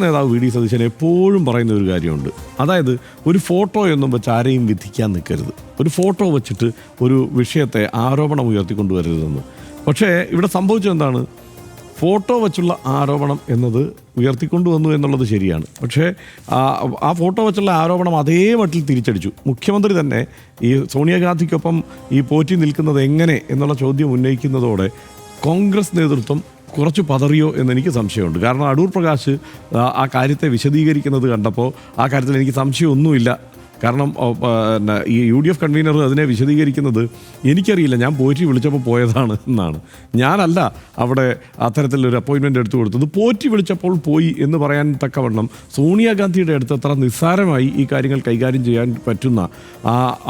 നേതാവ് V D Satheesan എപ്പോഴും പറയുന്ന ഒരു കാര്യമുണ്ട്. അതായത് ഒരു ഫോട്ടോ എന്നും വെച്ച് ആരെയും വിധിക്കാൻ നിൽക്കരുത്. ഒരു ഫോട്ടോ വെച്ചിട്ട് ഒരു വിഷയത്തെ ആരോപണം ഉയർത്തിക്കൊണ്ടുവരരുതെന്ന്. പക്ഷേ ഇവിടെ സംഭവിച്ചത് എന്താണ്? ഫോട്ടോ വെച്ചുള്ള ആരോപണം എന്നത് ഉയർത്തിക്കൊണ്ടുവന്നു എന്നുള്ളത് ശരിയാണ്. പക്ഷേ ആ ഫോട്ടോ വെച്ചുള്ള ആരോപണം അതേ മട്ടിൽ തിരിച്ചടിച്ചു. മുഖ്യമന്ത്രി തന്നെ ഈ സോണിയാഗാന്ധിക്കൊപ്പം ഈ പോറ്റി നിൽക്കുന്നത് എങ്ങനെ എന്നുള്ള ചോദ്യം ഉന്നയിക്കുന്നതോടെ കോൺഗ്രസ് നേതൃത്വം കുറച്ച് പതറിയോ എന്നെനിക്ക് സംശയമുണ്ട്. കാരണം അടൂർ പ്രകാശ് ആ കാര്യത്തെ വിശദീകരിക്കുന്നത് കണ്ടപ്പോൾ ആ കാര്യത്തിൽ എനിക്ക് സംശയമൊന്നുമില്ല. കാരണം ഈ UDF കൺവീനർ അതിനെ വിശദീകരിക്കുന്നത് എനിക്കറിയില്ല, ഞാൻ പോറ്റി വിളിച്ചപ്പോൾ പോയതാണ് എന്നാണ്. ഞാനല്ല അവിടെ അത്തരത്തിലൊരു അപ്പോയിൻമെൻ്റ് എടുത്തു കൊടുത്തത്, പോറ്റി വിളിച്ചപ്പോൾ പോയി എന്ന് പറയാൻ തക്കവണ്ണം സോണിയാഗാന്ധിയുടെ അടുത്ത് അത്ര നിസ്സാരമായി ഈ കാര്യങ്ങൾ കൈകാര്യം ചെയ്യാൻ പറ്റുന്ന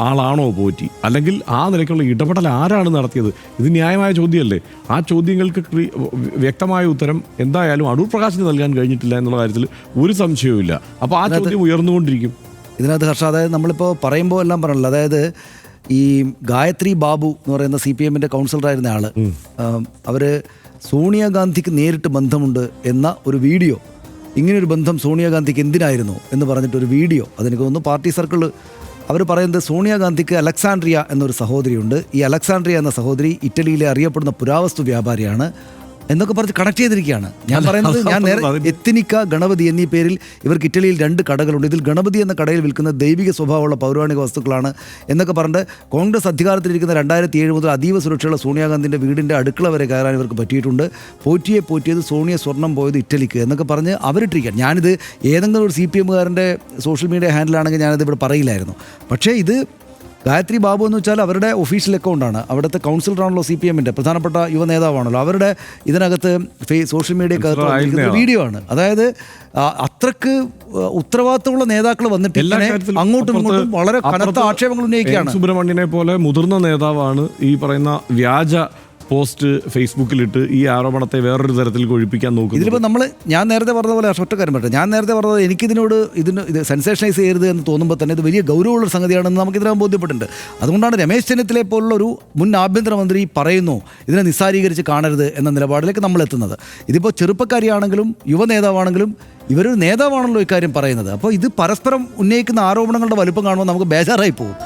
ആളാണോ പോറ്റി? അല്ലെങ്കിൽ ആ നിലയ്ക്കുള്ള ഇടപെടൽ ആരാണ് നടത്തിയത്? ഇത് ന്യായമായ ചോദ്യമല്ലേ? ആ ചോദ്യങ്ങൾക്ക് വ്യക്തമായ ഉത്തരം എന്തായാലും അടൂർ പ്രകാശിന് നൽകാൻ കഴിഞ്ഞിട്ടില്ല എന്നുള്ള കാര്യത്തിൽ ഒരു സംശയവുമില്ല. അപ്പോൾ ആ ചോദ്യം ഉയർന്നുകൊണ്ടിരിക്കും. ഇതിനകത്ത് ഹർഷ, അതായത് നമ്മളിപ്പോൾ പറയുമ്പോൾ എല്ലാം പറഞ്ഞല്ലോ, അതായത് ഈ ഗായത്രി ബാബു എന്ന് പറയുന്ന CPM-ൻ്റെ കൗൺസിലറായിരുന്ന ആൾ, അവർ സോണിയാഗാന്ധിക്ക് നേരിട്ട് ബന്ധമുണ്ട് എന്ന ഒരു വീഡിയോ, ഇങ്ങനൊരു ബന്ധം സോണിയാഗാന്ധിക്ക് എന്തിനായിരുന്നു എന്ന് പറഞ്ഞിട്ടൊരു വീഡിയോ, അതെനിക്ക് തോന്നുന്നു പാർട്ടി സർക്കിൾ അവർ പറയുന്നത് സോണിയാഗാന്ധിക്ക് അലക്സാൻഡ്രിയ എന്നൊരു സഹോദരിയുണ്ട്. ഈ അലക്സാൻഡ്രിയ എന്ന സഹോദരി ഇറ്റലിയിലെ അറിയപ്പെടുന്ന പുരാവസ്തു വ്യാപാരിയാണ് എന്നൊക്കെ പറഞ്ഞ് കണക്ട് ചെയ്തിരിക്കുകയാണ്. ഞാൻ പറയുന്നത്, ഞാൻ എത്തിനിക്ക, ഗണപതി എന്നീ പേരിൽ ഇവർക്ക് ഇറ്റലിയിൽ 2 കടകളുണ്ട്. ഇതിൽ ഗണപതി എന്ന കടയിൽ വിൽക്കുന്ന ദൈവിക സ്വഭാവമുള്ള പൗരാണിക വസ്തുക്കളാണ് എന്നൊക്കെ പറഞ്ഞിട്ട് കോൺഗ്രസ് അധികാരത്തിലിരിക്കുന്ന 2007 മുതൽ അതീവ സുരക്ഷയുള്ള സോണിയാഗാന്ധിൻ്റെ വീടിൻ്റെ അടുക്കള വരെ കയറാൻ ഇവർക്ക് പറ്റിയിട്ടുണ്ട്. പോറ്റിയത് സോണിയ സ്വർണം പോയത് ഇറ്റലിക്ക് എന്നൊക്കെ പറഞ്ഞ് അവരിട്ടിരിക്കുകയാണ്. ഞാനിത് ഏതെങ്കിലും ഒരു CPM-കാരൻ്റെ സോഷ്യൽ മീഡിയ ഹാൻഡിലാണെങ്കിൽ ഞാനത് ഇവിടെ പറയില്ലായിരുന്നു. പക്ഷേ ഇത് ഗായത്രി ബാബു എന്ന് വെച്ചാൽ അവരുടെ ഒഫീഷ്യൽ അക്കൗണ്ടാണ്. അവിടുത്തെ കൗൺസിലറാണല്ലോ, CPM-ൻ്റെ പ്രധാനപ്പെട്ട യുവ നേതാവാണല്ലോ. അവരുടെ ഇതിനകത്ത് സോഷ്യൽ മീഡിയ വീഡിയോ ആണ്. അതായത് അത്രക്ക് ഉത്തരവാദിത്തമുള്ള നേതാക്കൾ വന്നിട്ട് അങ്ങോട്ടും ഇങ്ങോട്ടും വളരെ കനത്ത ആക്ഷേപങ്ങൾ ഉന്നയിക്കുകയാണ്. സുബ്രഹ്മണ്യനെ പോലെ മുതിർന്ന നേതാവാണ് ഈ പറയുന്ന വ്യാജ പോസ്റ്റ് ഫേസ്ബുക്കിലിട്ട് ഈ ആരോപണത്തെ വേറൊരു തരത്തിൽ കൊഴിപ്പിക്കാൻ നോക്കുന്നത്. ഇതിലിപ്പോൾ ഞാൻ നേരത്തെ പറഞ്ഞ പോലെ ഒറ്റക്കാരൻ പറ്റും. ഞാൻ നേരത്തെ പറഞ്ഞത് ഇത് സെൻസേഷനൈസ് ചെയ്യരുത് എന്ന് തോന്നുമ്പോൾ തന്നെ ഇത് വലിയ ഗൗരവമുള്ള സംഗതിയാണെന്ന് നമുക്ക് ഇതിനകം ബോധ്യപ്പെട്ടിട്ടുണ്ട്. അതുകൊണ്ടാണ് രമേശ് ചെന്നിത്തലയെ പോലുള്ളൊരു മുൻ ആഭ്യന്തരമന്ത്രി പറയുന്നു ഇതിനെ നിസ്സാരീകരിച്ച് കാണരുത് എന്ന നിലപാടിലേക്ക് നമ്മൾ എത്തുന്നത്. ഇതിപ്പോൾ ചെറുപ്പക്കാരിയാണെങ്കിലും യുവ നേതാവാണെങ്കിലും ഇവരൊരു നേതാവാണല്ലോ ഇക്കാര്യം പറയുന്നത്. അപ്പോൾ ഇത് പരസ്പരം ഉന്നയിക്കുന്ന ആരോപണങ്ങളുടെ വലുപ്പം കാണുമ്പോൾ നമുക്ക് ബേജാറായി പോകും.